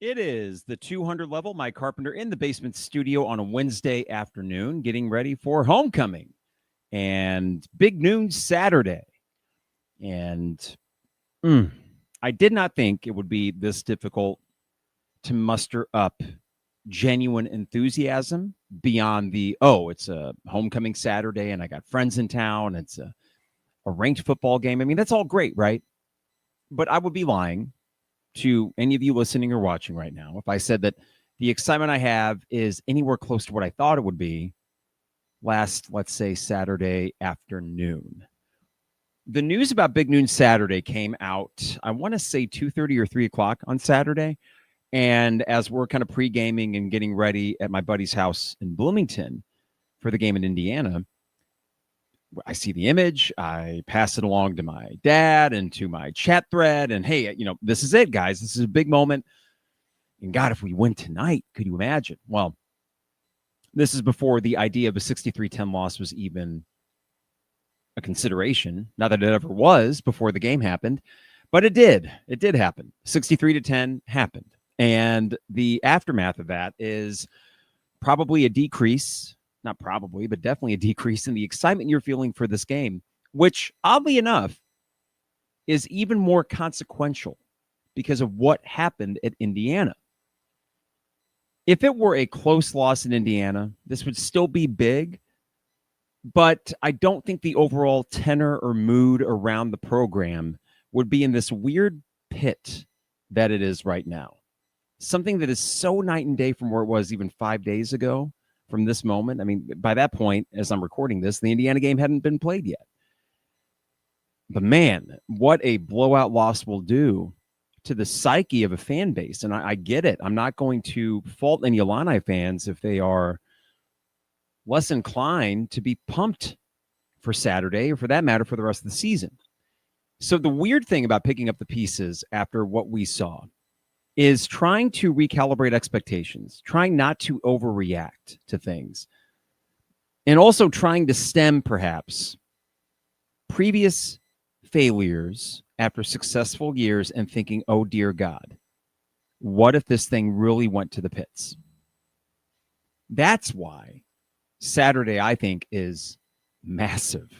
It is the 200 level, Mike Carpenter in the basement studio on a Wednesday afternoon, getting ready for homecoming and big noon Saturday. And I did not think it would be this difficult to muster up genuine enthusiasm beyond it's a homecoming Saturday and I got friends in town. It's a ranked football game. I mean, that's all great, right? But I would be lying to any of you listening or watching right now if I said that the excitement I have is anywhere close to what I thought it would be last, let's say, Saturday afternoon. The news about Big Noon Saturday came out, I want to say 2:30 or 3 o'clock on Saturday. And as we're kind of pre-gaming and getting ready at my buddy's house in Bloomington for the game in Indiana, I see the image. I pass it along to my dad and to my chat thread. And hey, this is it, guys. This is a big moment. And God, if we win tonight, could you imagine? Well, this is before the idea of a 63-10 loss was even a consideration. Not that it ever was before the game happened, but it did. It did happen. 63-10 happened. And the aftermath of that is probably a decrease. Not probably, but definitely a decrease in the excitement you're feeling for this game, which oddly enough is even more consequential because of what happened at Indiana. If it were a close loss in Indiana, this would still be big, but I don't think the overall tenor or mood around the program would be in this weird pit that it is right now. Something that is so night and day from where it was even 5 days ago. From this moment, I mean, by that point, as I'm recording this, the Indiana game hadn't been played yet. But man, what a blowout loss will do to the psyche of a fan base. And I get it. I'm not going to fault any Illini fans if they are less inclined to be pumped for Saturday, or for that matter, for the rest of the season. So the weird thing about picking up the pieces after what we saw is trying to recalibrate expectations, trying not to overreact to things, and also trying to stem, perhaps, previous failures after successful years and thinking, oh, dear God, what if this thing really went to the pits? That's why Saturday, I think, is massive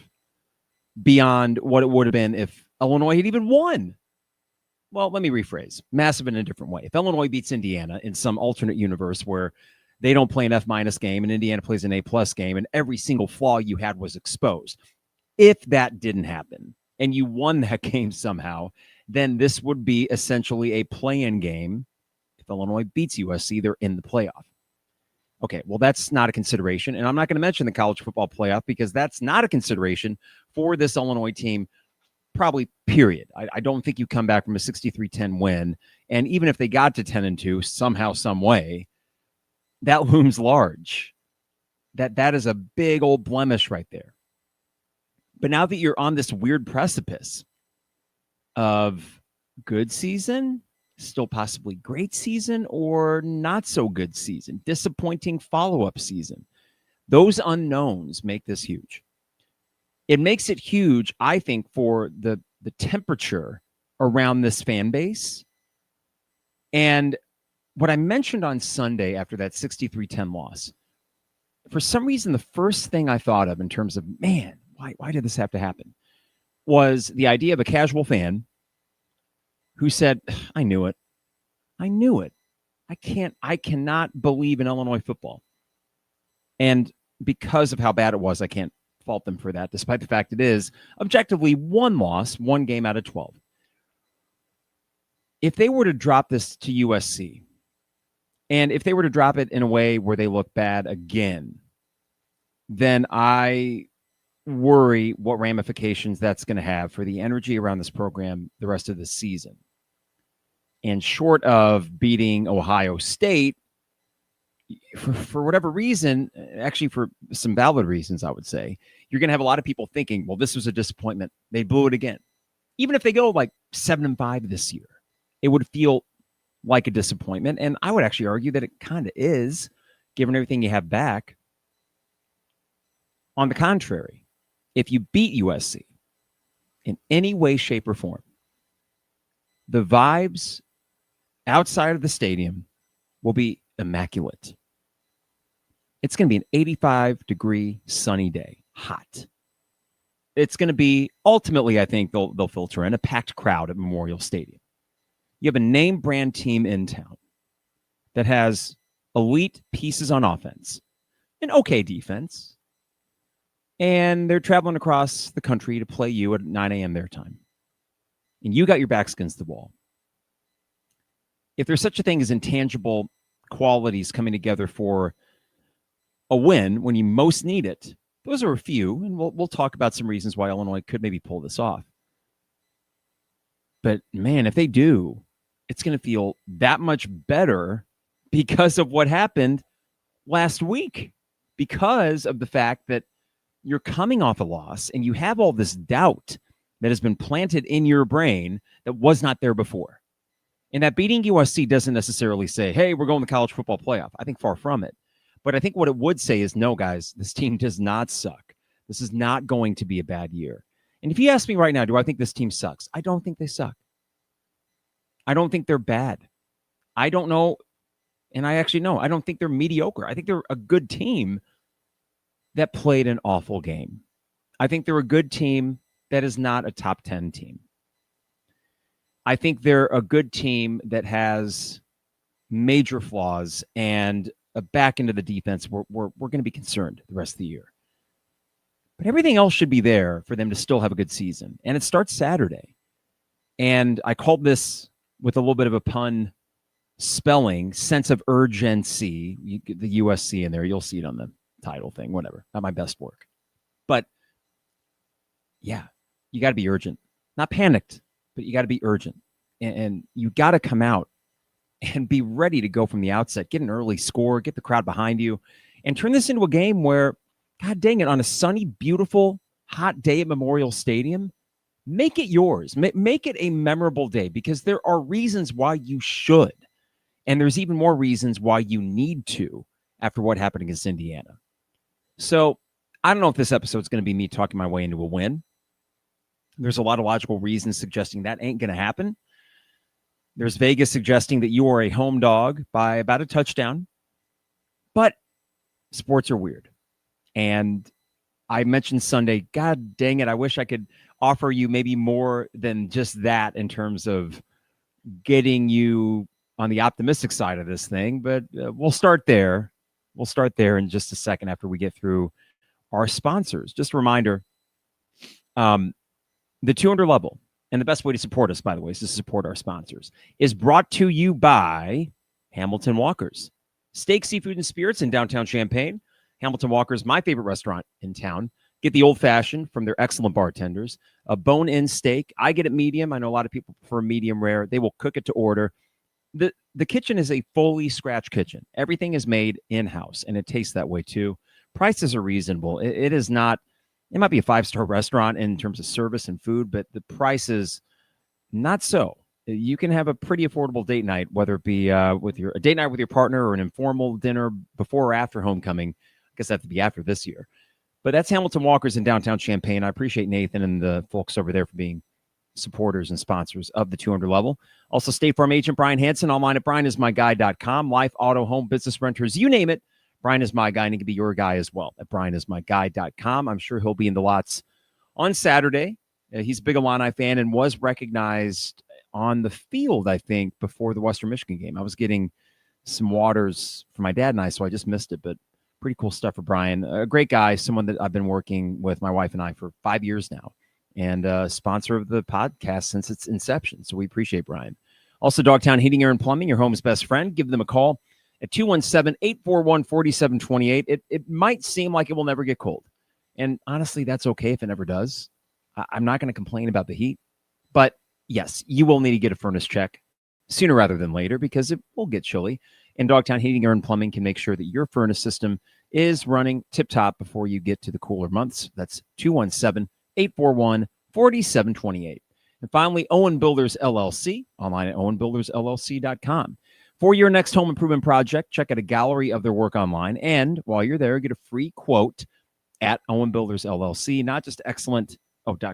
beyond what it would have been if Illinois had even won. Well, let me rephrase. Massive in a different way. If Illinois beats Indiana in some alternate universe where they don't play an F- game and Indiana plays an A+ game and every single flaw you had was exposed, if that didn't happen and you won that game somehow, then this would be essentially a play-in game. If Illinois beats USC, they're in the playoff. Okay, well, that's not a consideration. And I'm not going to mention the college football playoff because that's not a consideration for this Illinois team. Probably, period. I don't think you come back from a 63-10 win. And even if they got to 10-2 somehow, some way, that looms large. That is a big old blemish right there. But now that you're on this weird precipice of good season, still possibly great season, or not so good season, disappointing follow-up season, those unknowns make this huge. It makes it huge, I think, for the temperature around this fan base. And what I mentioned on Sunday after that 63-10 loss, for some reason, the first thing I thought of in terms of, man, why did this have to happen, was the idea of a casual fan who said, I knew it. I cannot believe in Illinois football. And because of how bad it was, I can't fault them for that, despite the fact it is objectively one loss, one game out of 12. If they were to drop this to USC, and if they were to drop it in a way where they look bad again, then I worry what ramifications that's going to have for the energy around this program the rest of the season. And short of beating Ohio State, for whatever reason, actually for some valid reasons, I would say, you're going to have a lot of people thinking, well, this was a disappointment. They blew it again. Even if they go like 7-5 this year, it would feel like a disappointment. And I would actually argue that it kind of is, given everything you have back. On the contrary, if you beat USC in any way, shape, or form, the vibes outside of the stadium will be immaculate. It's going to be an 85-degree sunny day, hot. It's going to be, ultimately, I think they'll filter in a packed crowd at Memorial Stadium. You have a name brand team in town that has elite pieces on offense, an okay defense, and they're traveling across the country to play you at 9 a.m. their time. And you got your backs against the wall. If there's such a thing as intangible qualities coming together for a win when you most need it, those are a few, and we'll talk about some reasons why Illinois could maybe pull this off. But man, if they do, it's going to feel that much better because of what happened last week, because of the fact that you're coming off a loss and you have all this doubt that has been planted in your brain that was not there before. And that beating USC doesn't necessarily say, hey, we're going to the college football playoff. I think far from it. But I think what it would say is, no, guys, this team does not suck. This is not going to be a bad year. And if you ask me right now, do I think this team sucks? I don't think they suck. I don't think they're bad. I don't know. And I actually know. I don't think they're mediocre. I think they're a good team that played an awful game. I think they're a good team that is not a top 10 team. I think they're a good team that has major flaws and a back into the defense. We're going to be concerned the rest of the year. But everything else should be there for them to still have a good season. And it starts Saturday. And I called this with a little bit of a pun spelling, sense of urgency. You get the USC in there. You'll see it on the title thing, whatever. Not my best work. But yeah, you got to be urgent. Not panicked, but you got to be urgent. And you got to come out and be ready to go from the outset. Get an early score, get the crowd behind you, and turn this into a game where, God dang it, on a sunny, beautiful, hot day at Memorial Stadium, make it yours. Make it a memorable day, because there are reasons why you should. And there's even more reasons why you need to after what happened against Indiana. So I don't know if this episode is going to be me talking my way into a win. There's a lot of logical reasons suggesting that ain't going to happen. There's Vegas suggesting that you are a home dog by about a touchdown. But sports are weird. And I mentioned Sunday, God dang it, I wish I could offer you maybe more than just that in terms of getting you on the optimistic side of this thing. But we'll start there. We'll start there in just a second after we get through our sponsors. Just a reminder, the 200 level, and the best way to support us, by the way, is to support our sponsors, is brought to you by Hamilton Walkers. Steak, seafood, and spirits in downtown Champaign. Hamilton Walkers, my favorite restaurant in town. Get the old-fashioned from their excellent bartenders. A bone-in steak. I get it medium. I know a lot of people prefer medium rare. They will cook it to order. The kitchen is a fully scratch kitchen. Everything is made in-house, and it tastes that way too. Prices are reasonable. It is not... It might be a 5-star restaurant in terms of service and food, but the price is not so. You can have a pretty affordable date night, whether it be a date night with your partner or an informal dinner before or after homecoming. I guess that have to be after this year. But that's Hamilton Walkers in downtown Champaign. I appreciate Nathan and the folks over there for being supporters and sponsors of the 200 level. Also, State Farm agent Brian Hansen, online at brianismyguy.com. Life, auto, home, business renters, you name it. Brian is my guy, and he can be your guy as well at brianismyguy.com. I'm sure he'll be in the lots on Saturday. He's a big Illini fan and was recognized on the field, I think, before the Western Michigan game. I was getting some waters for my dad and I, so I just missed it, but pretty cool stuff for Brian. A great guy, someone that I've been working with, my wife and I, for 5 years now, and a sponsor of the podcast since its inception, so we appreciate Brian. Also, Dogtown Heating, Air, and Plumbing, your home's best friend. Give them a call at 217-841-4728. It might seem like it will never get cold. And honestly, that's okay if it never does. I'm not going to complain about the heat. But yes, you will need to get a furnace check sooner rather than later, because it will get chilly. And Dogtown Heating, Air, and Plumbing can make sure that your furnace system is running tip-top before you get to the cooler months. That's 217-841-4728. And finally, Owen Builders LLC, online at owenbuildersllc.com. For your next home improvement project, check out a gallery of their work online. And while you're there, get a free quote at Owen Builders LLC. Not just excellent,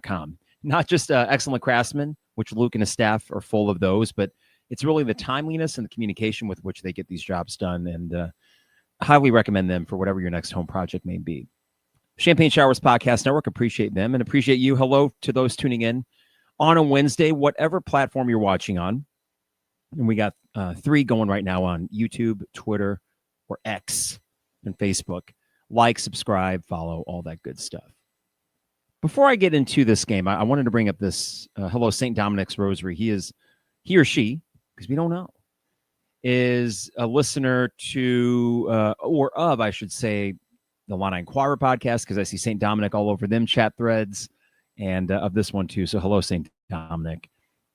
.com. Not just excellent craftsmen, which Luke and his staff are full of those, but It's really the timeliness and the communication with which they get these jobs done, and highly recommend them for whatever your next home project may be. Champagne Showers Podcast Network, appreciate them and appreciate you. Hello to those tuning in on a Wednesday, whatever platform you're watching on. And we got 3 going right now on YouTube, Twitter, or X, and Facebook. Like, subscribe, follow, all that good stuff. Before I get into this game, I wanted to bring up this Hello St. Dominic's Rosary. He or she, because we don't know, is a listener to, or of, I should say, the Illini Inquirer podcast, because I see St. Dominic all over them chat threads, and of this one too. So hello, St. Dominic.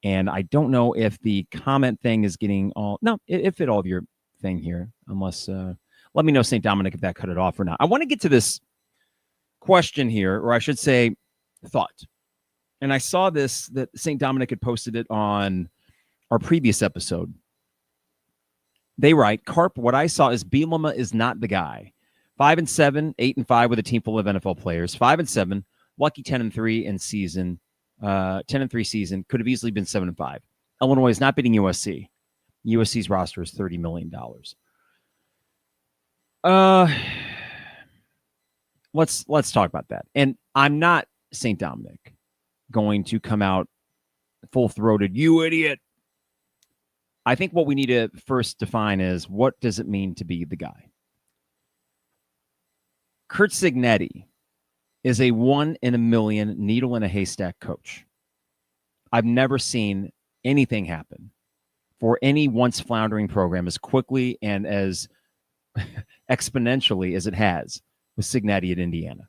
And I don't know if the comment thing is getting all, no, it fit all of your thing here, unless, let me know, St. Dominic, if that cut it off or not. I want to get to this question here, or I should say thought. And I saw this, that St. Dominic had posted it on our previous episode. They write, Carp, what I saw is Bielema is not the guy. 5-7, 8-5 with a team full of NFL players. 5-7, lucky 10-3 in season. 10-3 season, could have easily been 7-5. Illinois is not beating USC. USC's roster is $30 million. Let's talk about that. And I'm not St. Dominic going to come out full-throated, you idiot. I think what we need to first define is, what does it mean to be the guy? Curt Cignetti is a 1 in a million needle in a haystack coach. I've never seen anything happen for any once floundering program as quickly and as exponentially as it has with Cignetti at Indiana.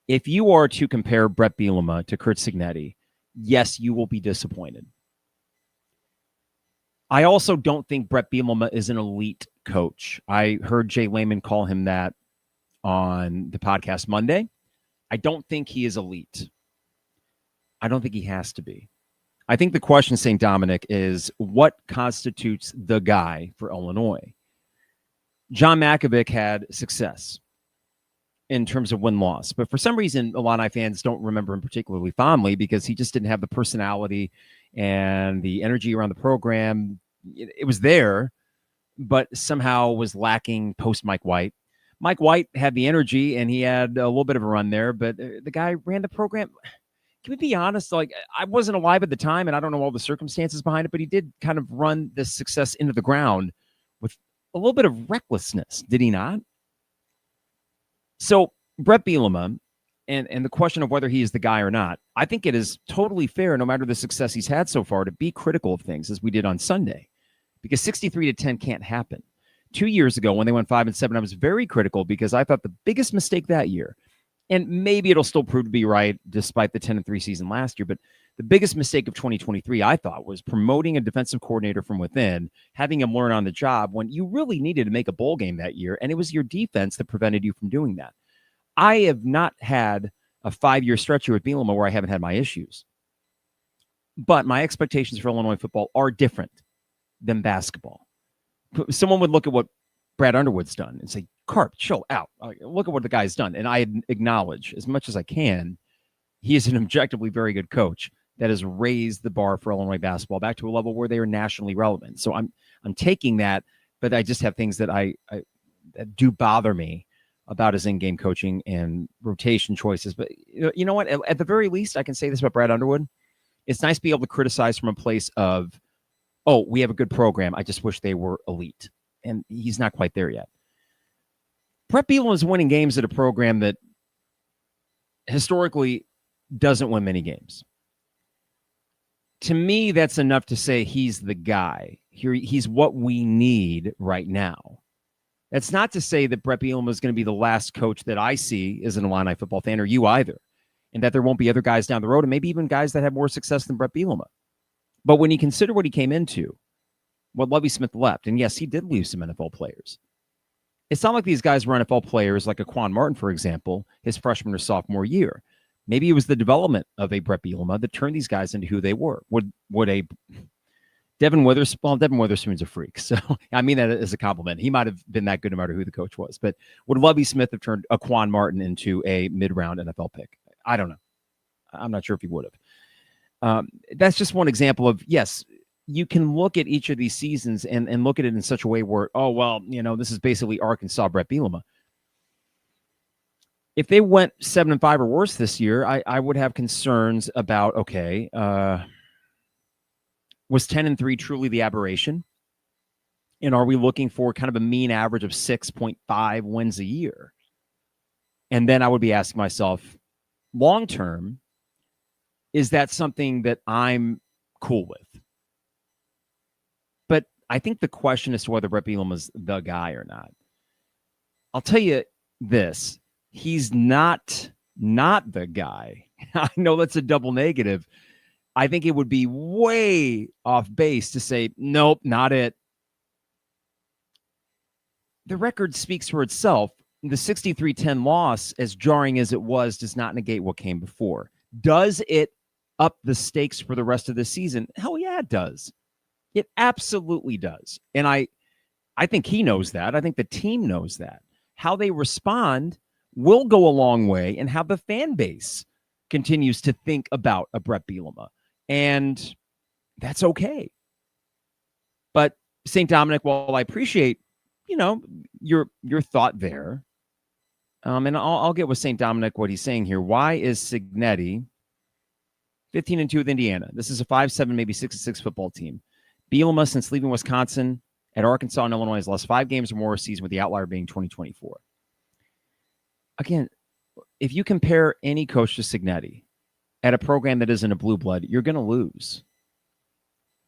If you are to compare Bret Bielema to Curt Cignetti, yes, you will be disappointed. I also don't think Bret Bielema is an elite coach. I heard Jay Lehman call him that on the podcast Monday. I don't think he is elite. I don't think he has to be. I think the question, St. Dominic, is what constitutes the guy for Illinois? John Makovic had success in terms of win-loss, but for some reason, Illini fans don't remember him particularly fondly because he just didn't have the personality and the energy around the program. It was there, but somehow was lacking post Mike White. Mike White had the energy and he had a little bit of a run there, but the guy ran the program. Can we be honest? Like, I wasn't alive at the time and I don't know all the circumstances behind it, but he did kind of run this success into the ground with a little bit of recklessness, did he not? So Bret Bielema and the question of whether he is the guy or not, I think it is totally fair, no matter the success he's had so far, to be critical of things as we did on Sunday, because 63-10 can't happen. 2 years ago when they went 5-7, I was very critical because I thought the biggest mistake that year, and maybe it'll still prove to be right despite the 10-3 season last year, but the biggest mistake of 2023, I thought, was promoting a defensive coordinator from within, having him learn on the job when you really needed to make a bowl game that year, and it was your defense that prevented you from doing that. I have not had a 5-year stretch here with Bielema where I haven't had my issues. But my expectations for Illinois football are different than basketball. Someone would look at what Brad Underwood's done and say, Carp, chill out. Look at what the guy's done. And I acknowledge, as much as I can, he is an objectively very good coach that has raised the bar for Illinois basketball back to a level where they are nationally relevant. So I'm taking that, but I just have things that that do bother me about his in-game coaching and rotation choices. But you know what? At the very least, I can say this about Brad Underwood. It's nice to be able to criticize from a place of, oh, we have a good program. I just wish they were elite. And he's not quite there yet. Bret Bielema is winning games at a program that historically doesn't win many games. To me, that's enough to say he's the guy. He's what we need right now. That's not to say that Bret Bielema is going to be the last coach that I see as an Illini football fan, or you either, and that there won't be other guys down the road, and maybe even guys that have more success than Bret Bielema. But when you consider what he came into, what Lovie Smith left, and yes, he did leave some NFL players. It's not like these guys were NFL players like a Quan Martin, for example, his freshman or sophomore year. Maybe it was the development of a Bret Bielema that turned these guys into who they were. Would a Devin Witherspoon? Well, Devin Witherspoon's a freak, so I mean that as a compliment. He might have been that good no matter who the coach was. But would Lovie Smith have turned a Quan Martin into a mid-round NFL pick? I don't know. I'm not sure if he would have. That's just one example of, yes, you can look at each of these seasons and look at it in such a way where, oh, well, this is basically Arkansas Bret Bielema. If they went 7-5 or worse this year, I would have concerns about, okay, was 10-3 truly the aberration? And are we looking for kind of a mean average of 6.5 wins a year? And then I would be asking myself, long term, is that something that I'm cool with? But I think the question as to whether Bret Bielema is the guy or not, I'll tell you this. He's not the guy. I know that's a double negative. I think it would be way off base to say, nope, not it. The record speaks for itself. The 63-10 loss, as jarring as it was, does not negate what came before. Does it up the stakes for the rest of the season? Hell yeah, it does. It absolutely does. And I think he knows that. I think the team knows that. How they respond will go a long way, and how the fan base continues to think about a Bret Bielema. And that's okay. But St. Dominic, while I appreciate, your thought there, and I'll get with St. Dominic what he's saying here. Why is Cignetti 15-2 with Indiana? This is a 5-7, maybe 6-6 football team. Bielema, since leaving Wisconsin at Arkansas and Illinois, has lost 5 games or more a season, with the outlier being 2024. Again, if you compare any coach to Cignetti at a program that isn't a blue blood, you're going to lose.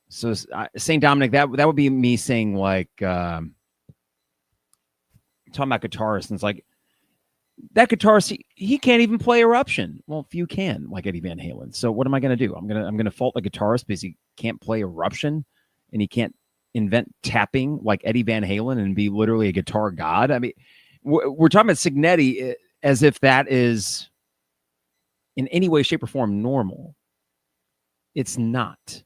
So St. Dominic, that would be me saying, like, talking about guitarists, and it's like, that guitarist, he can't even play Eruption. Well, few can, like Eddie Van Halen. So what am I going to do? I'm going to fault the guitarist because he can't play Eruption and he can't invent tapping like Eddie Van Halen and be literally a guitar god. I mean, we're talking about Cignetti as if that is in any way, shape, or form normal. It's not.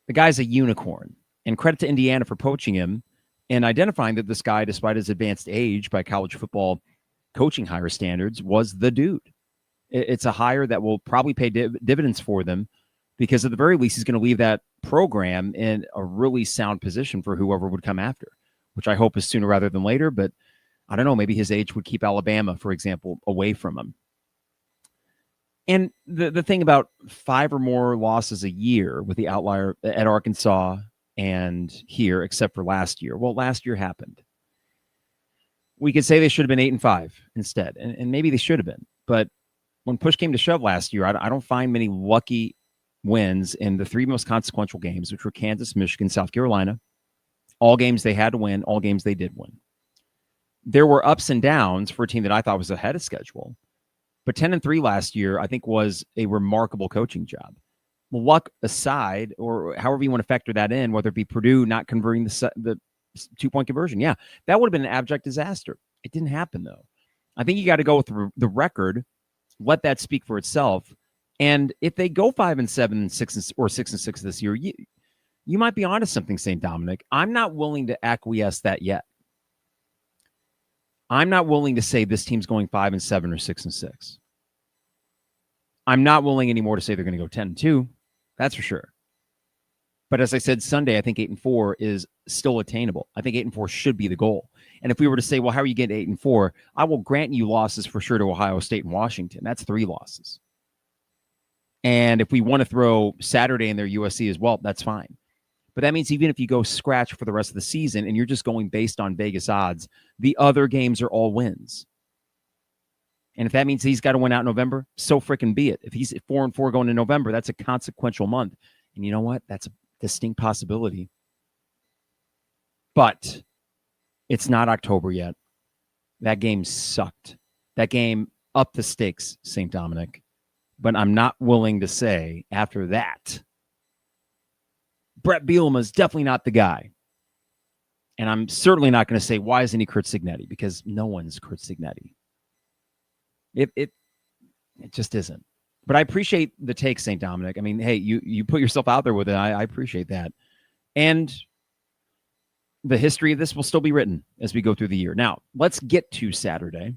The guy's a unicorn, and credit to Indiana for poaching him and identifying that this guy, despite his advanced age by college football coaching hire standards, was the dude. It's a hire that will probably pay dividends for them, because at the very least, he's going to leave that program in a really sound position for whoever would come after, which I hope is sooner rather than later. But I don't know, maybe his age would keep Alabama, for example, away from him. And the thing about 5 or more losses a year with the outlier at Arkansas and here, except for last year. Well, last year happened. We could say they should have been 8-5 instead, and maybe they should have been. But when push came to shove last year, I don't find many lucky wins in the 3 most consequential games, which were Kansas, Michigan, South Carolina. All games they had to win, all games they did win. There were ups and downs for a team that I thought was ahead of schedule. But 10-3 last year, I think, was a remarkable coaching job. Luck aside, or however you want to factor that in, whether it be Purdue not converting the 2-point conversion, yeah, that would have been an abject disaster. It didn't happen, though. I think you got to go with the record, let that speak for itself. And if they go 5-7 and 6-6 this year, you might be onto something, St. Dominic. I'm not willing to acquiesce that yet. I'm not willing to say this team's going 5-7 or 6-6. I'm not willing anymore to say they're going to go 10-2. That's for sure. But as I said Sunday, I think 8-4 is still attainable. I think 8-4 should be the goal. And if we were to say, well, how are you getting 8-4? I will grant you losses for sure to Ohio State and Washington. That's 3 losses. And if we want to throw Saturday in there, USC as well, that's fine. But that means even if you go scratch for the rest of the season and you're just going based on Vegas odds, the other games are all wins. And if that means he's got to win out in November, so freaking be it. If he's 4-4 going to November, that's a consequential month. And you know what? That's a distinct possibility. But it's not October yet. That game sucked. That game upped the stakes, St. Dominic. But I'm not willing to say after that, Bret Bielema is definitely not the guy. And I'm certainly not going to say, why isn't he Curt Cignetti? Because no one's Curt Cignetti. It just isn't. But I appreciate the take, St. Dominic. I mean, hey, you put yourself out there with it. I appreciate that. And the history of this will still be written as we go through the year. Now, let's get to Saturday.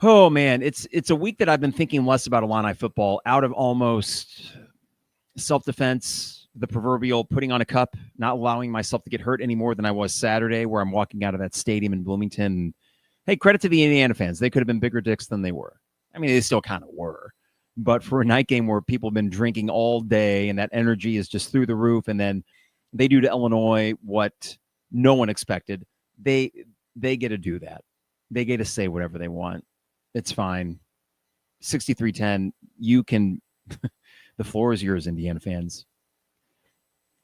Oh, man, it's a week that I've been thinking less about Illini football out of almost self-defense, the proverbial putting on a cup, not allowing myself to get hurt any more than I was Saturday, where I'm walking out of that stadium in Bloomington. And, hey, credit to the Indiana fans. They could have been bigger dicks than they were. I mean, they still kind of were. But for a night game where people have been drinking all day and that energy is just through the roof, and then they do to Illinois what no one expected, they get to do that. They get to say whatever they want. It's fine. 63-10, you can – the floor is yours, Indiana fans.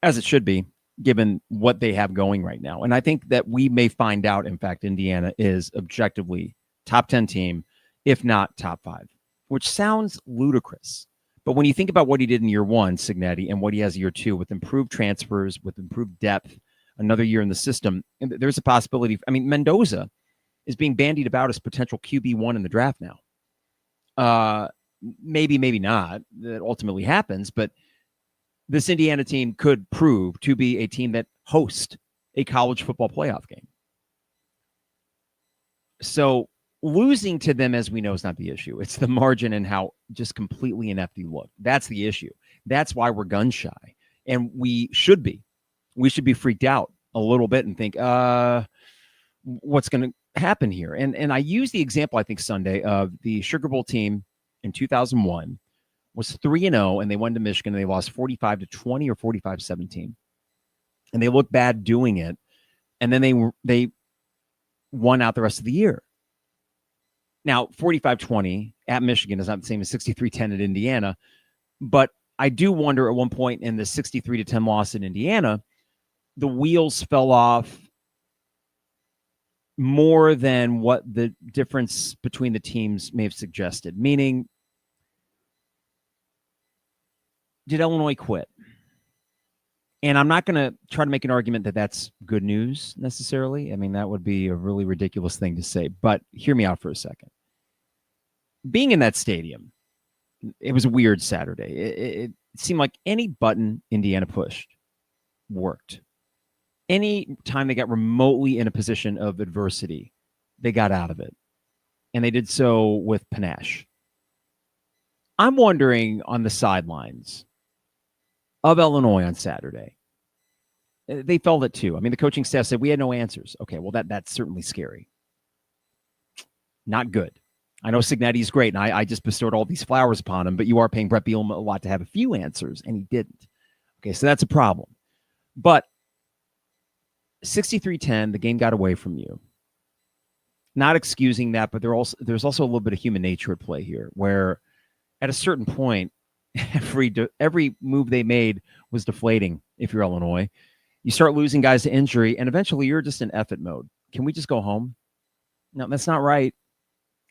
As it should be, given what they have going right now. And I think that we may find out, in fact, Indiana is objectively top 10 team, if not top 5, which sounds ludicrous. But when you think about what he did in year one, Cignetti, and what he has year two, with improved transfers, with improved depth, another year in the system, and there's a possibility. I mean, Mendoza is being bandied about as potential QB1 in the draft now. Maybe, maybe not. That ultimately happens, but this Indiana team could prove to be a team that hosts a college football playoff game. So losing to them, as we know, is not the issue. It's the margin and how just completely inept you look. That's the issue. That's why we're gun shy. And we should be. We should be freaked out a little bit and think, what's going to happen here? And I use the example, I think, Sunday, of the Sugar Bowl team in 2001 was 3-0, and they went to Michigan, and they lost 45-20 or 45-17. And they looked bad doing it. And then they won out the rest of the year. Now, 45-20 at Michigan is not the same as 63-10 at Indiana, but I do wonder at one point in the 63-10 loss in Indiana, the wheels fell off more than what the difference between the teams may have suggested. Meaning, did Illinois quit? And I'm not going to try to make an argument that that's good news necessarily. I mean, that would be a really ridiculous thing to say, but hear me out for a second. Being in that stadium, it was a weird Saturday. It seemed like any button Indiana pushed worked. Any time they got remotely in a position of adversity, they got out of it. And they did so with panache. I'm wondering on the sidelines of Illinois on Saturday, they felt it too. I mean, the coaching staff said we had no answers. Okay, well, that's certainly scary. Not good. I know Cignetti's great, and I just bestowed all these flowers upon him, but you are paying Bret Bielema a lot to have a few answers, and he didn't. Okay, so that's a problem. But 63-10, the game got away from you. Not excusing that, but there's also a little bit of human nature at play here, where at a certain point, every move they made was deflating. If you're Illinois, you start losing guys to injury, and eventually you're just in effort mode. Can we just go home? No, that's not right.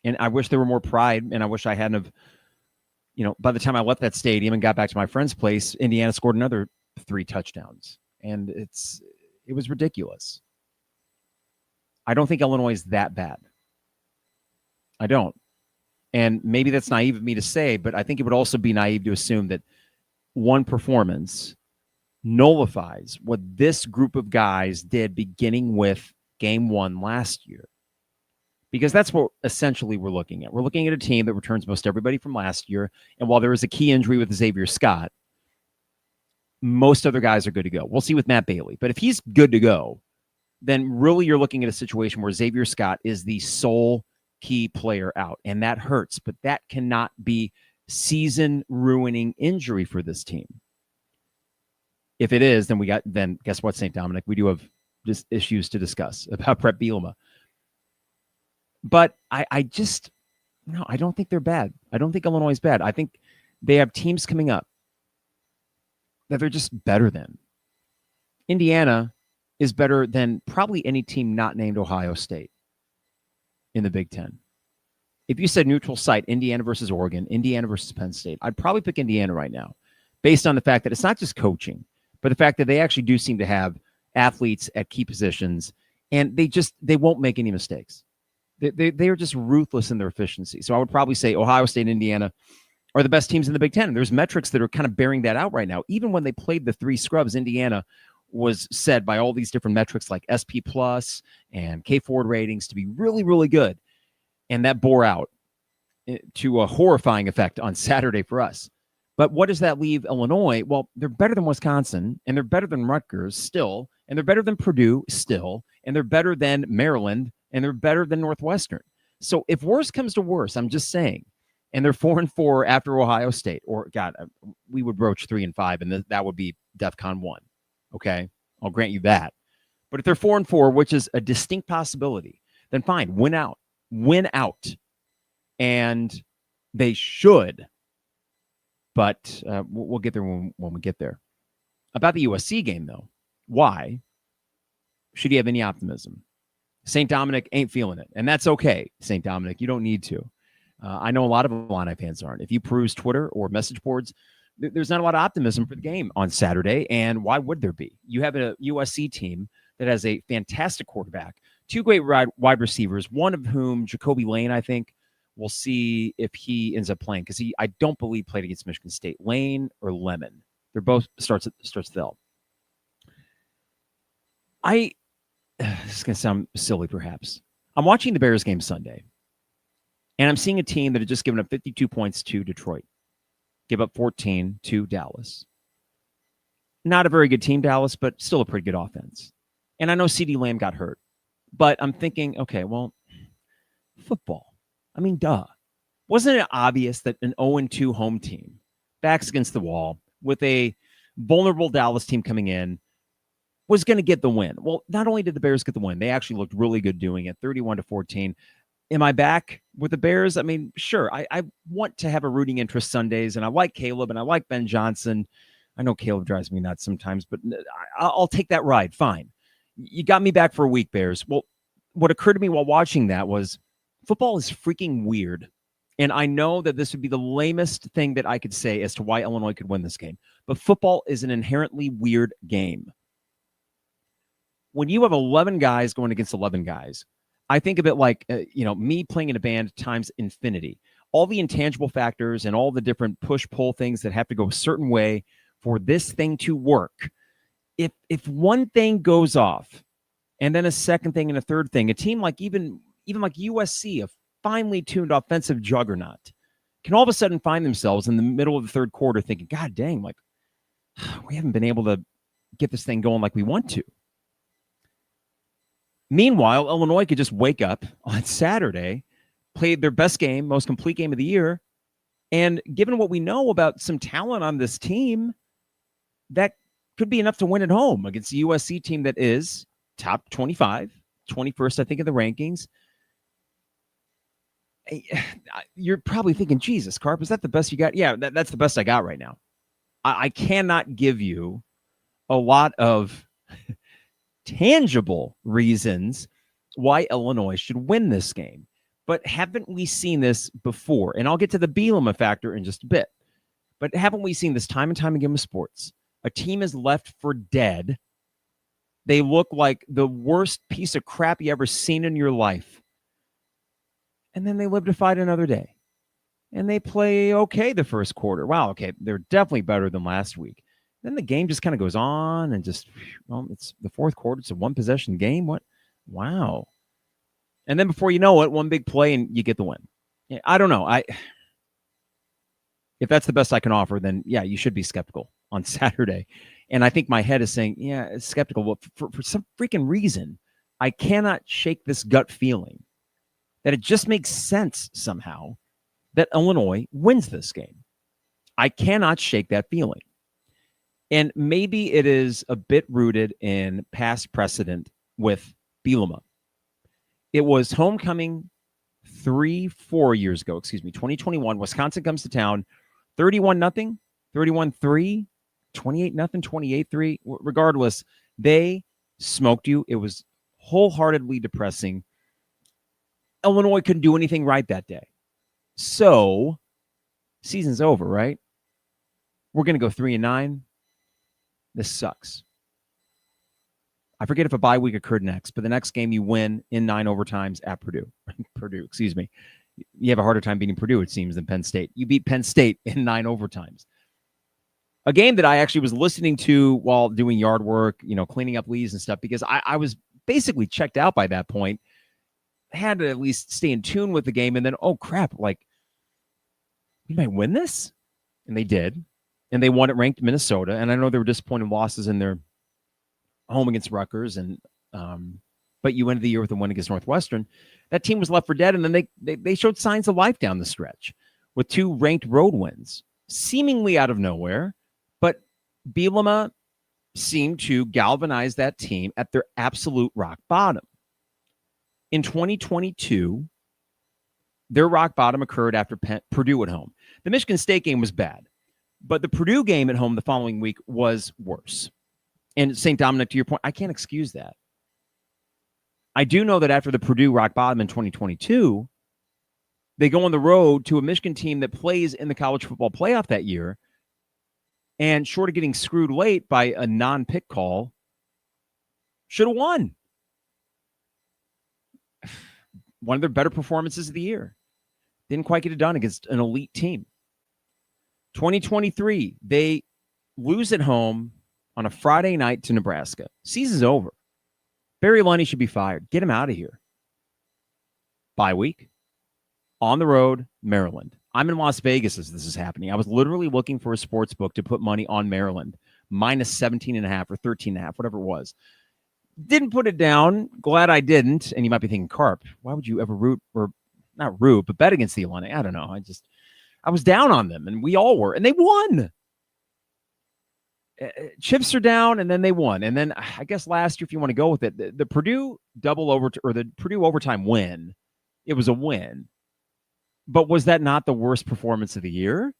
And I wish there were more pride, and I wish I hadn't have, by the time I left that stadium and got back to my friend's place, Indiana scored another 3 touchdowns. And it was ridiculous. I don't think Illinois is that bad. I don't. And maybe that's naive of me to say, but I think it would also be naive to assume that one performance nullifies what this group of guys did beginning with game 1 last year. Because that's what essentially we're looking at. We're looking at a team that returns most everybody from last year. And while there is a key injury with Xavier Scott, most other guys are good to go. We'll see with Matt Bailey. But if he's good to go, then really you're looking at a situation where Xavier Scott is the sole key player out. And that hurts. But that cannot be season-ruining injury for this team. If it is, then guess what, St. Dominic? We do have just issues to discuss about Bret Bielema. But I don't think they're bad. I don't think Illinois is bad. I think they have teams coming up that they're just better than. Indiana is better than probably any team not named Ohio State in the Big Ten. If you said neutral site, Indiana versus Oregon, Indiana versus Penn State, I'd probably pick Indiana right now, based on the fact that it's not just coaching, but the fact that they actually do seem to have athletes at key positions, and they won't make any mistakes. They are just ruthless in their efficiency. So I would probably say Ohio State and Indiana are the best teams in the Big Ten. And there's metrics that are kind of bearing that out right now. Even when they played the 3 scrubs, Indiana was said by all these different metrics like SP Plus and K Forward ratings to be really, really good. And that bore out to a horrifying effect on Saturday for us. But what does that leave Illinois? Well, they're better than Wisconsin, and they're better than Rutgers still, and they're better than Purdue still, and they're better than Maryland, and they're better than Northwestern. So if worse comes to worse, I'm just saying, and they're 4-4 after Ohio State, or God, we would broach 3-5, and that would be DEFCON 1. Okay, I'll grant you that. But if they're 4-4, which is a distinct possibility, then fine, win out, and they should. But we'll get there when we get there. About the USC game, though, why should you have any optimism? St. Dominic ain't feeling it, and that's okay, St. Dominic. You don't need to. I know a lot of Illini fans aren't. If you peruse Twitter or message boards, there's not a lot of optimism for the game on Saturday, and why would there be? You have a USC team that has a fantastic quarterback, two great wide receivers, one of whom, Jacoby Lane, I think, we'll see if he ends up playing, because I don't believe played against Michigan State. Lane or Lemon. They're both starts with L. This is going to sound silly, perhaps. I'm watching the Bears game Sunday, and I'm seeing a team that had just given up 52 points to Detroit. Give up 14 to Dallas. Not a very good team, Dallas, but still a pretty good offense. And I know CeeDee Lamb got hurt, but I'm thinking, okay, well, football. I mean, duh. Wasn't it obvious that an 0-2 home team, backs against the wall, with a vulnerable Dallas team coming in, was going to get the win? Well, not only did the Bears get the win, they actually looked really good doing it, 31-14. Am I back with the Bears? I mean, sure. I want to have a rooting interest Sundays, and I like Caleb, and I like Ben Johnson. I know Caleb drives me nuts sometimes, but I'll take that ride. Fine. You got me back for a week, Bears. Well, what occurred to me while watching that was, football is freaking weird. And I know that this would be the lamest thing that I could say as to why Illinois could win this game. But football is an inherently weird game. When you have 11 guys going against 11 guys, I think of it like, me playing in a band times infinity. All the intangible factors and all the different push-pull things that have to go a certain way for this thing to work. If one thing goes off, and then a second thing and a third thing, a team like even like USC, a finely tuned offensive juggernaut, can all of a sudden find themselves in the middle of the third quarter thinking, God dang, like, we haven't been able to get this thing going like we want to. Meanwhile, Illinois could just wake up on Saturday, play their best game, most complete game of the year, and given what we know about some talent on this team, that could be enough to win at home against the USC team that is top 25, 21st, I think, in the rankings. You're probably thinking, Jesus, Carp, is that the best you got? Yeah, that's the best I got right now. I cannot give you a lot of tangible reasons why Illinois should win this game. But haven't we seen this before? And I'll get to the Bielema factor in just a bit. But haven't we seen this time and time again with sports? A team is left for dead. They look like the worst piece of crap you ever seen in your life. And then they live to fight another day. And they play okay the first quarter. Wow, okay, they're definitely better than last week. Then the game just kind of goes on and just, well, it's the fourth quarter. It's a one-possession game. What? Wow. And then before you know it, one big play and you get the win. Yeah, I don't know. If that's the best I can offer, then yeah, you should be skeptical on Saturday. And I think my head is saying, yeah, it's skeptical. But for some freaking reason, I cannot shake this gut feeling that it just makes sense somehow that Illinois wins this game. I cannot shake that feeling. And maybe it is a bit rooted in past precedent with Bielema. It was homecoming 4 years ago, 2021. Wisconsin comes to town, 31-0, 31-3, 28-0, 28-3. Regardless, they smoked you. It was wholeheartedly depressing. Illinois couldn't do anything right that day. So, season's over, right? We're going to go 3-9. This sucks. I forget if a bye week occurred next, but the next game you win in 9 overtimes at Purdue. You have a harder time beating Purdue, it seems, than Penn State. You beat Penn State in 9 overtimes. A game that I actually was listening to while doing yard work, cleaning up leaves and stuff, because I was basically checked out by that point. Had to at least stay in tune with the game, and then, oh crap, like, we might win this? and they did. And they won at ranked Minnesota. And I know there were disappointing losses in their home against Rutgers, and but you ended the year with a win against Northwestern. That team was left for dead, and then they showed signs of life down the stretch with 2 ranked road wins, seemingly out of nowhere. But Bielema seemed to galvanize that team at their absolute rock bottom. In 2022, their rock bottom occurred after Purdue at home. The Michigan State game was bad, but the Purdue game at home the following week was worse. And St. Dominic, to your point, I can't excuse that. I do know that after the Purdue rock bottom in 2022, they go on the road to a Michigan team that plays in the college football playoff that year, and short of getting screwed late by a non-pick call, should have won. One of their better performances of the year. Didn't quite get it done against an elite team. 2023, they lose at home on a Friday night to Nebraska. Season's over. Barry Lunny should be fired. Get him out of here. Bye week. On the road, Maryland. I'm in Las Vegas as this is happening. I was literally looking for a sports book to put money on Maryland. minus 17.5 or 13.5, whatever it was. Didn't put it down. Glad I didn't. And you might be thinking, Carp, why would you ever root, or not root, but bet against the Illini? I don't know. I was down on them, and we all were. And they won. Chips are down, and then they won. And then I guess last year, if you want to go with it, the Purdue the Purdue overtime win, it was a win. But was that not the worst performance of the year?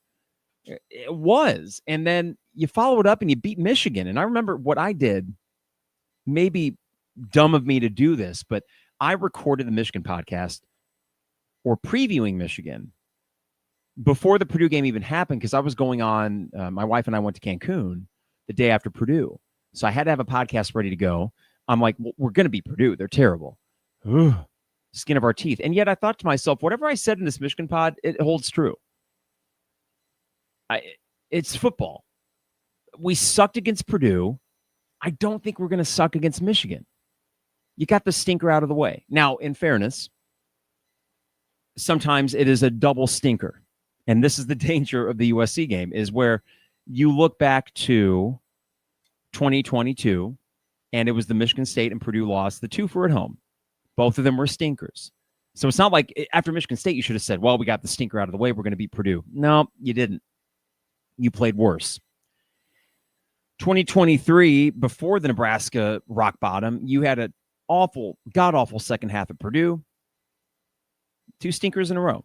It was. And then you follow it up and you beat Michigan. And I remember what I did, maybe dumb of me to do this, but I recorded the Michigan podcast or previewing Michigan before the Purdue game even happened, because I was going on, my wife and I went to Cancun the day after Purdue. So I had to have a podcast ready to go. I'm like, well, we're going to beat Purdue. They're terrible. Ugh. Skin of our teeth. And yet I thought to myself, whatever I said in this Michigan pod, it holds true. It's football. We sucked against Purdue. I don't think we're going to suck against Michigan. You got the stinker out of the way. Now, in fairness, sometimes it is a double stinker. And this is the danger of the USC game, is where you look back to 2022, and it was the Michigan State and Purdue loss. The two were at home. Both of them were stinkers. So it's not like after Michigan State, you should have said, well, we got the stinker out of the way. We're going to beat Purdue. No, you didn't. You played worse. 2023, before the Nebraska rock bottom, you had an awful, god-awful second half at Purdue. Two stinkers in a row.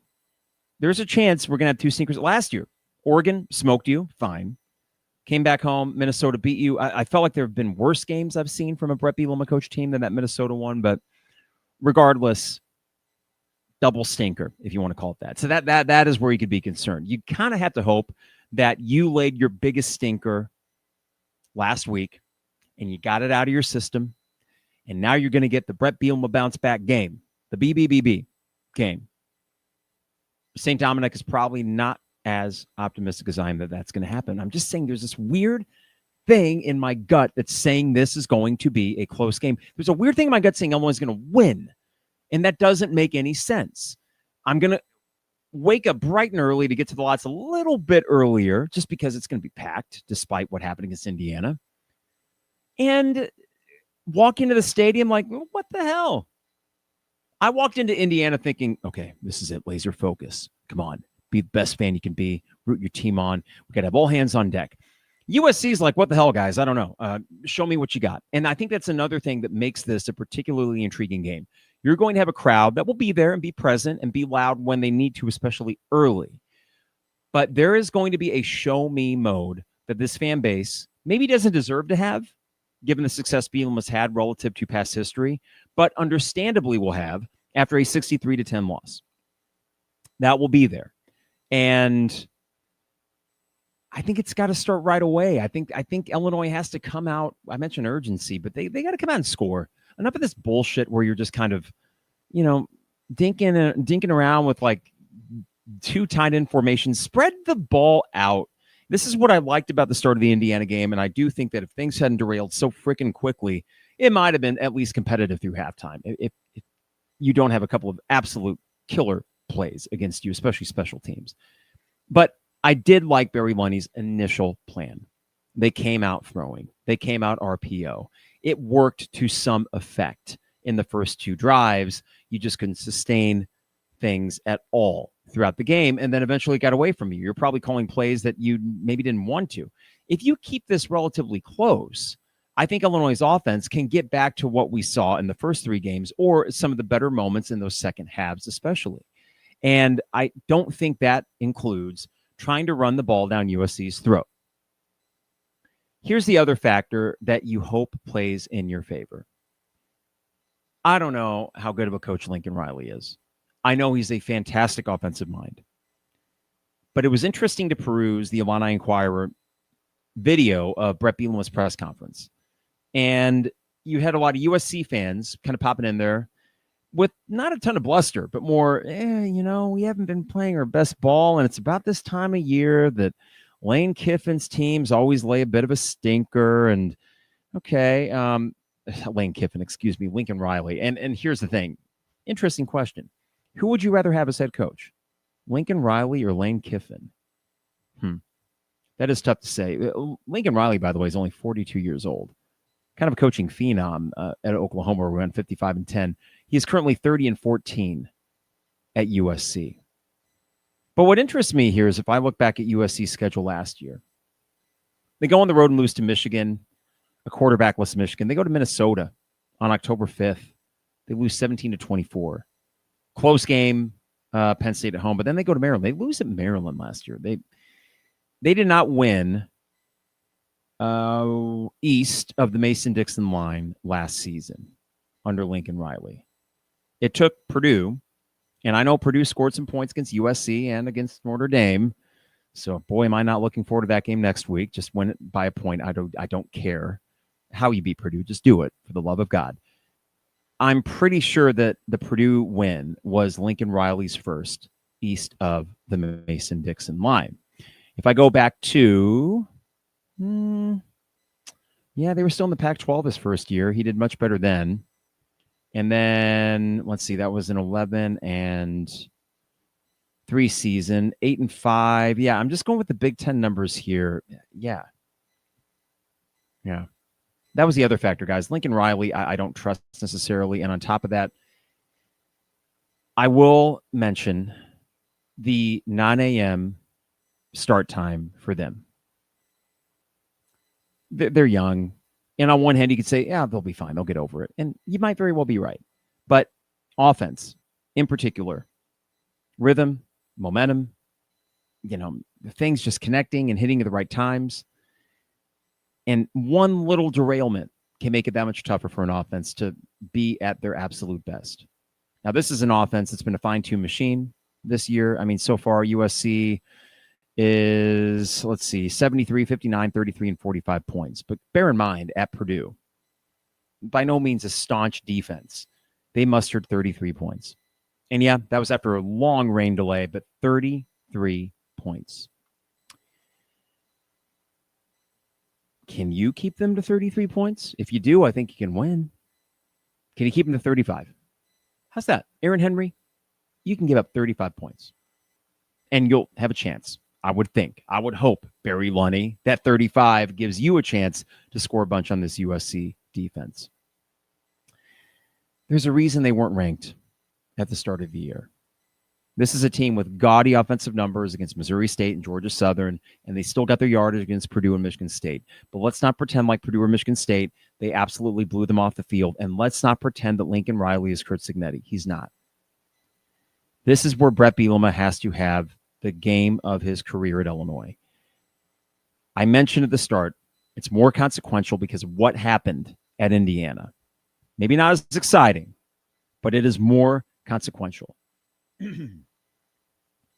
There's a chance we're going to have two stinkers. Last year, Oregon smoked you, fine. Came back home, Minnesota beat you. I felt like there have been worse games I've seen from a Bret Bielema coach team than that Minnesota one, but regardless, double stinker, if you want to call it that. So that is where you could be concerned. You kind of have to hope that you laid your biggest stinker last week and you got it out of your system, and now you're going to get the Bret Bielema bounce back game, the BBBB game. St. Dominic is probably not as optimistic as I am that that's going to happen. I'm just saying there's this weird thing in my gut that's saying this is going to be a close game. There's a weird thing in my gut saying Illinois is going to win, and that doesn't make any sense. I'm going to wake up bright and early to get to the lots a little bit earlier, just because it's going to be packed despite what happened against Indiana, and walk into the stadium like, well, what the hell? I walked into Indiana thinking, okay, this is it, laser focus. Come on, be the best fan you can be, root your team on. We got to have all hands on deck. USC's like, what the hell, guys? I don't know. Show me what you got. And I think that's another thing that makes this a particularly intriguing game. You're going to have a crowd that will be there and be present and be loud when they need to, especially early. But there is going to be a show me mode that this fan base maybe doesn't deserve to have, given the success Bielema's had relative to past history, but understandably will have after a 63-10 loss. That will be there. And I think it's got to start right away. I think Illinois has to come out. I mentioned urgency, but they got to come out and score. Enough of this bullshit where you're just kind of, dinking around with like two tight end formations. Spread the ball out. This is what I liked about the start of the Indiana game, and I do think that if things hadn't derailed so freaking quickly, it might have been at least competitive through halftime. If you don't have a couple of absolute killer plays against you, especially special teams. But I did like Barry Lunny's initial plan. They came out throwing. They came out RPO. It worked to some effect in the first 2 drives. You just couldn't sustain things at all throughout the game, and then eventually got away from you. You're probably calling plays that you maybe didn't want to. If you keep this relatively close, I think Illinois' offense can get back to what we saw in the first 3 games or some of the better moments in those second halves especially. And I don't think that includes trying to run the ball down USC's throat. Here's the other factor that you hope plays in your favor. I don't know how good of a coach Lincoln Riley is. I know he's a fantastic offensive mind. But it was interesting to peruse the Illini Inquirer video of Bret Bielema's press conference. And you had a lot of USC fans kind of popping in there with not a ton of bluster, but more, we haven't been playing our best ball, and it's about this time of year that Lane Kiffin's teams always lay a bit of a stinker. And okay, Lane Kiffin, excuse me, Lincoln Riley. And here's the thing. Interesting question. Who would you rather have as head coach? Lincoln Riley or Lane Kiffin? That is tough to say. Lincoln Riley, by the way, is only 42 years old. Kind of a coaching phenom at Oklahoma, where we went 55-10. He is currently 30-14 at USC. But what interests me here is if I look back at USC's schedule last year, they go on the road and lose to Michigan, a quarterbackless Michigan. They go to Minnesota on October 5th. They lose 17-24. Close game, Penn State at home, but then they go to Maryland. They lose at Maryland last year. They did not win east of the Mason-Dixon line last season under Lincoln Riley. It took Purdue, and I know Purdue scored some points against USC and against Notre Dame, so boy, am I not looking forward to that game next week. Just win it by a point. I don't care how you beat Purdue. Just do it, for the love of God. I'm pretty sure that the Purdue win was Lincoln Riley's first east of the Mason-Dixon line. If I go back to, they were still in the Pac-12 his first year. He did much better then. And then, let's see, that was an 11-3 season, 8-5. Yeah, I'm just going with the Big Ten numbers here. Yeah. That was the other factor, guys. Lincoln Riley, I don't trust necessarily. And on top of that, I will mention the 9 a.m. start time for them. They're young. And on one hand, you could say, yeah, they'll be fine. They'll get over it. And you might very well be right. But offense, in particular, rhythm, momentum, things just connecting and hitting at the right times. And one little derailment can make it that much tougher for an offense to be at their absolute best. Now, this is an offense that's been a fine-tuned machine this year. I mean, so far, USC is, 73, 59, 33, and 45 points. But bear in mind, at Purdue, by no means a staunch defense. They mustered 33 points. And yeah, that was after a long rain delay, but 33 points. Can you keep them to 33 points? If you do, I think you can win. Can you keep them to 35? How's that? Aaron Henry, you can give up 35 points. And you'll have a chance. I would think. I would hope, Barry Lunny, that 35 gives you a chance to score a bunch on this USC defense. There's a reason they weren't ranked at the start of the year. This is a team with gaudy offensive numbers against Missouri State and Georgia Southern, and they still got their yardage against Purdue and Michigan State. But let's not pretend like Purdue or Michigan State, they absolutely blew them off the field. And let's not pretend that Lincoln Riley is Kurt Cignetti. He's not. This is where Bret Bielema has to have the game of his career at Illinois. I mentioned at the start, it's more consequential because of what happened at Indiana. Maybe not as exciting, but it is more consequential.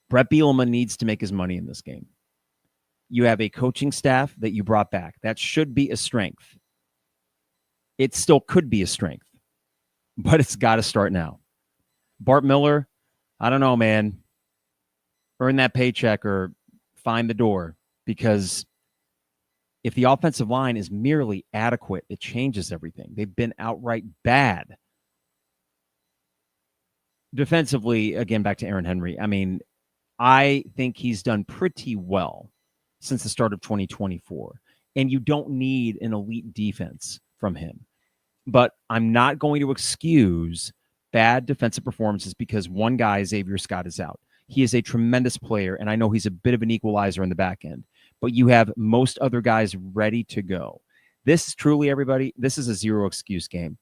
Bret Bielema needs to make his money in this game. You have a coaching staff that you brought back. That should be a strength. It still could be a strength, but it's got to start now. Bart Miller, I don't know, man. Earn that paycheck or find the door, because if the offensive line is merely adequate, it changes everything. They've been outright bad. Defensively, again, back to Aaron Henry. I mean, I think he's done pretty well since the start of 2024. And you don't need an elite defense from him. But I'm not going to excuse bad defensive performances because one guy, Xavier Scott, is out. He is a tremendous player, and I know he's a bit of an equalizer in the back end. But you have most other guys ready to go. This is truly, everybody, this is a zero excuse game.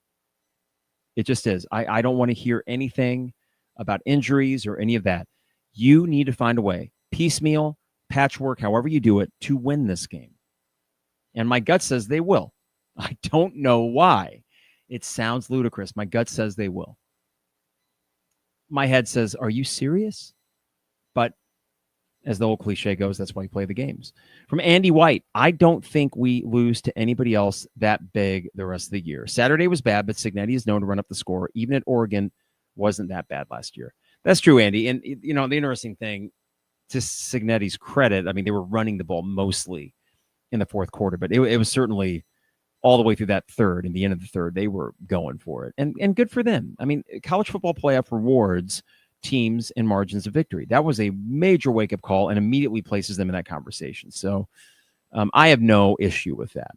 It just is. I don't want to hear anything about injuries or any of that. You need to find a way, piecemeal, patchwork, however you do it, to win this game. And my gut says they will. I don't know why. It sounds ludicrous. My gut says they will. My head says, are you serious? But as the old cliche goes, that's why you play the games. From Andy White, I don't think we lose to anybody else that big the rest of the year. Saturday was bad, but Cignetti is known to run up the score. Even at Oregon, wasn't that bad last year. That's true, Andy. And, you know, the interesting thing, to Cignetti's credit, I mean, they were running the ball mostly in the fourth quarter, but it was certainly all the way through that third and the end of the third, they were going for it. And good for them. I mean, college football playoff rewards teams in margins of victory. That was a major wake-up call and immediately places them in that conversation. So I have no issue with that.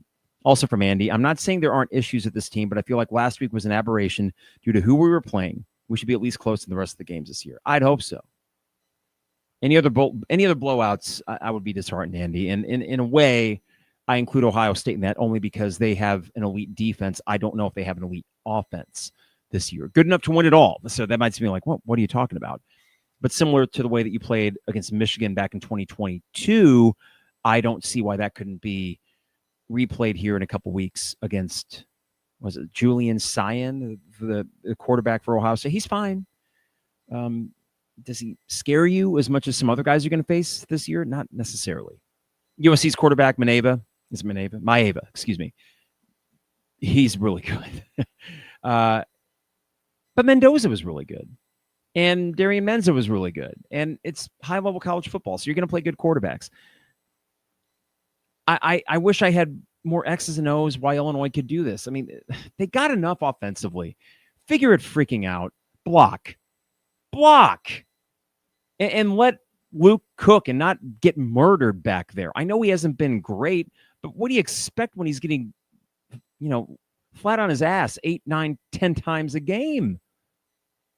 Also from Andy, I'm not saying there aren't issues with this team, but I feel like last week was an aberration due to who we were playing. We should be at least close to the rest of the games this year. I'd hope so. Any other blowouts, I would be disheartened, Andy. And in a way, I include Ohio State in that only because they have an elite defense. I don't know if they have an elite offense this year. Good enough to win it all. So that might seem like, what are you talking about? But similar to the way that you played against Michigan back in 2022, I don't see why that couldn't be replayed here in a couple weeks against, was it Julian Sion, the quarterback for Ohio State? He's fine. Does he scare you as much as some other guys you're going to face this year? Not necessarily. USC's quarterback, Maeva, excuse me. He's really good. But Mendoza was really good. And Darian Menza was really good. And it's high-level college football, so you're going to play good quarterbacks. I wish I had more X's and O's why Illinois could do this. I mean, they got enough offensively. Figure it freaking out. Block. And let Luke cook and not get murdered back there. I know he hasn't been great, but what do you expect when he's getting, flat on his ass 8, 9, 10 times a game?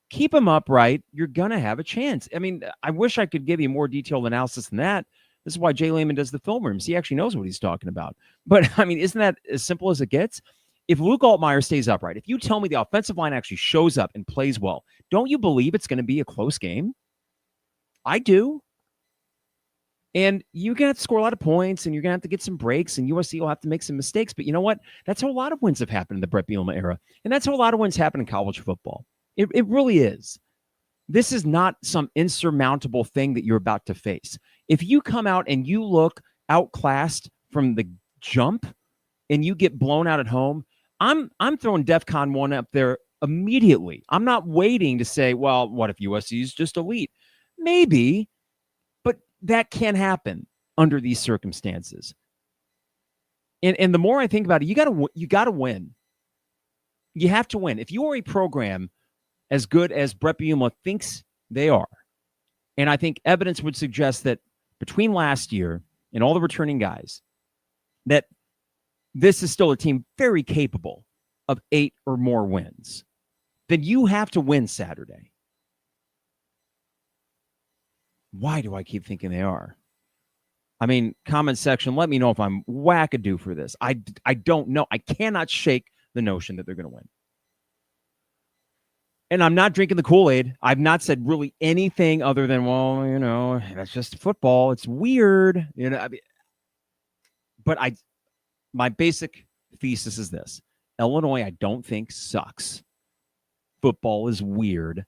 Keep him upright. You're going to have a chance. I mean, I wish I could give you more detailed analysis than that. This is why Jay Lehman does the film rooms. He actually knows what he's talking about. But, I mean, isn't that as simple as it gets? If Luke Altmaier stays upright, if you tell me the offensive line actually shows up and plays well, don't you believe it's going to be a close game? I do. And you're going to have to score a lot of points, and you're going to have to get some breaks, and USC will have to make some mistakes. But you know what? That's how a lot of wins have happened in the Bret Bielema era. And that's how a lot of wins happen in college football. It really is. This is not some insurmountable thing that you're about to face. If you come out and you look outclassed from the jump and you get blown out at home, I'm throwing DEFCON 1 up there immediately. I'm not waiting to say, well, what if USC is just elite? Maybe, but that can happen under these circumstances. And the more I think about it, you got to win. You have to win. If you are a program as good as Bret Bielema thinks they are, and I think evidence would suggest that between last year and all the returning guys, that this is still a team very capable of 8 or more wins, then you have to win Saturday. Why do I keep thinking they are? I mean, comment section, let me know if I'm wackadoo for this. I don't know. I cannot shake the notion that they're going to win. And I'm not drinking the Kool-Aid. I've not said really anything other than, well, that's just football. It's weird. But my basic thesis is this. Illinois, I don't think sucks. Football is weird.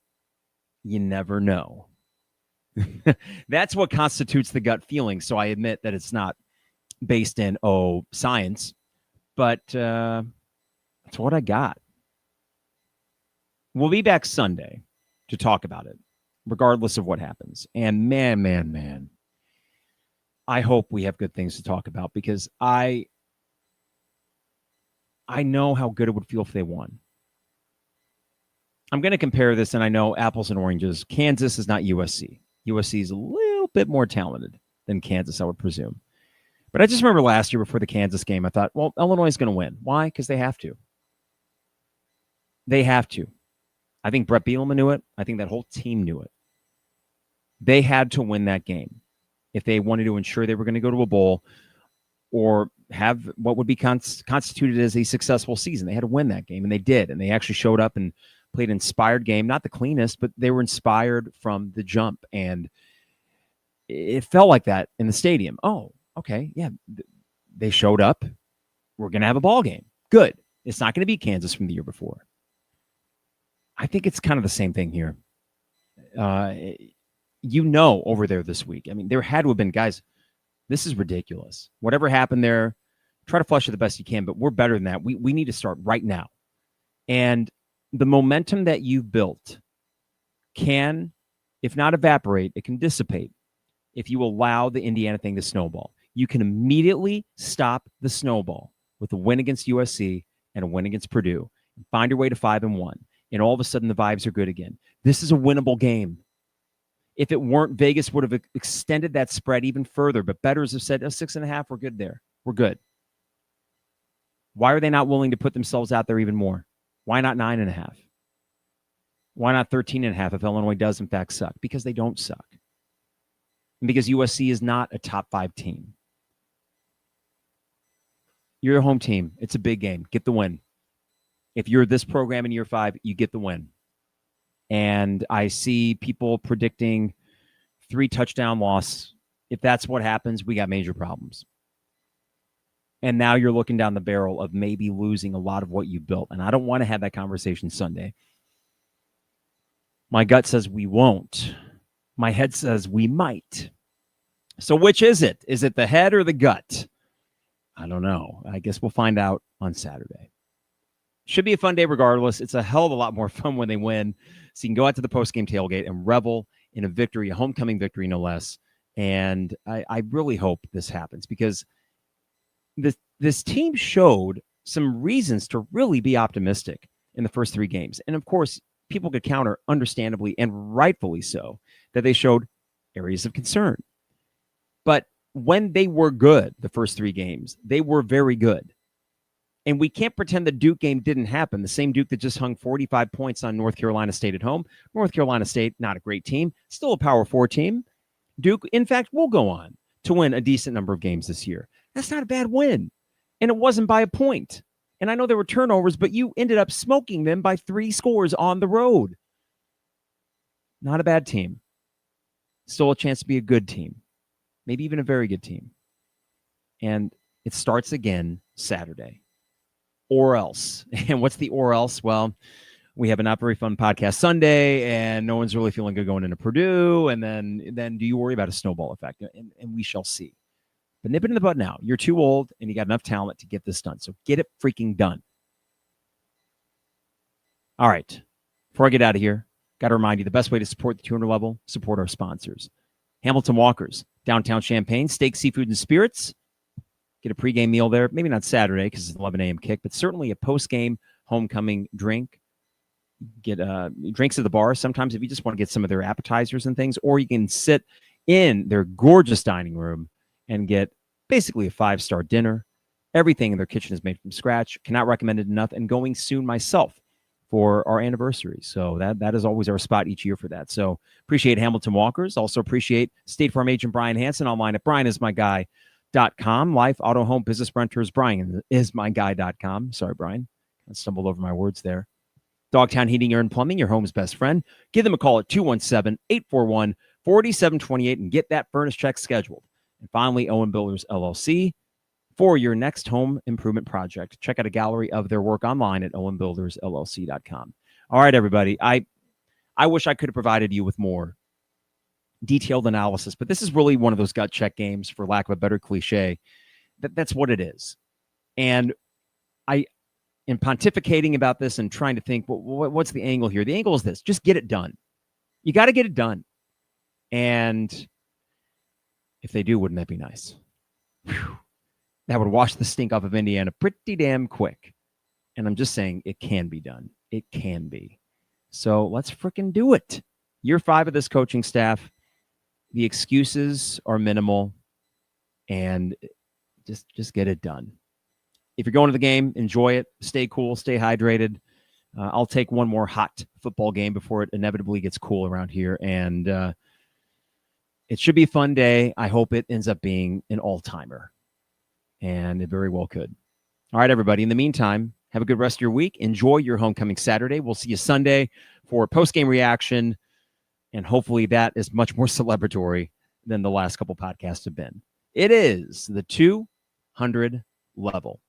You never know. That's what constitutes the gut feeling. So I admit that it's not based in, science. But that's what I got. We'll be back Sunday to talk about it, regardless of what happens. And man, I hope we have good things to talk about because I know how good it would feel if they won. I'm going to compare this, and I know apples and oranges. Kansas is not USC. USC is a little bit more talented than Kansas, I would presume. But I just remember last year before the Kansas game, I thought, well, Illinois is going to win. Why? Because they have to. They have to. I think Bret Bielema knew it. I think that whole team knew it. They had to win that game if they wanted to ensure they were going to go to a bowl or have what would be constituted as a successful season. They had to win that game, and they did. And they actually showed up and played an inspired game. Not the cleanest, but they were inspired from the jump. And it felt like that in the stadium. Oh, okay, yeah, they showed up. We're going to have a ball game. Good. It's not going to be Kansas from the year before. I think it's kind of the same thing here. Over there this week. I mean, there had to have been, guys, this is ridiculous. Whatever happened there, try to flush it the best you can, but we're better than that. We need to start right now. And the momentum that you've built can, if not evaporate, it can dissipate if you allow the Indiana thing to snowball. You can immediately stop the snowball with a win against USC and a win against Purdue. Find your way to 5-1. And all of a sudden, the vibes are good again. This is a winnable game. If it weren't, Vegas would have extended that spread even further. But bettors have said, 6.5, we're good there. We're good. Why are they not willing to put themselves out there even more? Why not 9.5? Why not 13.5 if Illinois does, in fact, suck? Because they don't suck. And because USC is not a top 5 team. You're a home team. It's a big game. Get the win. If you're this program in year 5, you get the win. And I see people predicting 3-touchdown loss. If that's what happens, we got major problems. And now you're looking down the barrel of maybe losing a lot of what you built. And I don't want to have that conversation Sunday. My gut says we won't. My head says we might. So which is it? Is it the head or the gut? I don't know. I guess we'll find out on Saturday. Should be a fun day regardless. It's a hell of a lot more fun when they win. So you can go out to the post-game tailgate and revel in a victory, a homecoming victory, no less. And I really hope this happens because this team showed some reasons to really be optimistic in the first 3 games. And, of course, people could counter, understandably and rightfully so, that they showed areas of concern. But when they were good, the first 3 games, they were very good. And we can't pretend the Duke game didn't happen. The same Duke that just hung 45 points on North Carolina State at home. North Carolina State, not a great team. Still a Power 4 team. Duke, in fact, will go on to win a decent number of games this year. That's not a bad win. And it wasn't by a point. And I know there were turnovers, but you ended up smoking them by 3 scores on the road. Not a bad team. Still a chance to be a good team. Maybe even a very good team. And it starts again Saturday. Or else. And what's the or else? Well, we have a not very fun podcast Sunday, and no one's really feeling good going into Purdue. And then do you worry about a snowball effect? And we shall see. But nip it in the bud now. You're too old, and you got enough talent to get this done. So get it freaking done. All right. Before I get out of here, got to remind you, the best way to support the 200 level, support our sponsors. Hamilton Walkers, downtown Champaign, steak, seafood, and spirits. Get a pregame meal there. Maybe not Saturday because it's an 11 a.m. kick, but certainly a postgame homecoming drink. Get drinks at the bar. Sometimes if you just want to get some of their appetizers and things, or you can sit in their gorgeous dining room and get basically a 5-star dinner. Everything in their kitchen is made from scratch. Cannot recommend it enough. And going soon myself for our anniversary. So that is always our spot each year for that. So appreciate Hamilton Walkers. Also appreciate State Farm agent Brian Hansen online at brianismyguy.com. Life, auto, home, business renters, brianismyguy.com. Sorry, Brian. I stumbled over my words there. Dogtown Heating, Air, and Plumbing, your home's best friend. Give them a call at 217-841-4728 and get that furnace check scheduled. And finally, Owen Builders, LLC, for your next home improvement project. Check out a gallery of their work online at owenbuildersllc.com. All right, everybody. I wish I could have provided you with more detailed analysis, but this is really one of those gut check games, for lack of a better cliche. That's what it is. And in pontificating about this and trying to think, what's the angle here? The angle is this: just get it done. You got to get it done. And if they do, wouldn't that be nice? Whew. That would wash the stink off of Indiana pretty damn quick. And I'm just saying, it can be done. It can be. So let's freaking do it. Year 5 of this coaching staff. The excuses are minimal, and just get it done. If you're going to the game, enjoy it. Stay cool. Stay hydrated. I'll take one more hot football game before it inevitably gets cool around here, and it should be a fun day. I hope it ends up being an all-timer, and it very well could. All right, everybody. In the meantime, have a good rest of your week. Enjoy your homecoming Saturday. We'll see you Sunday for a post-game reaction, and hopefully that is much more celebratory than the last couple podcasts have been. It is the 200 level.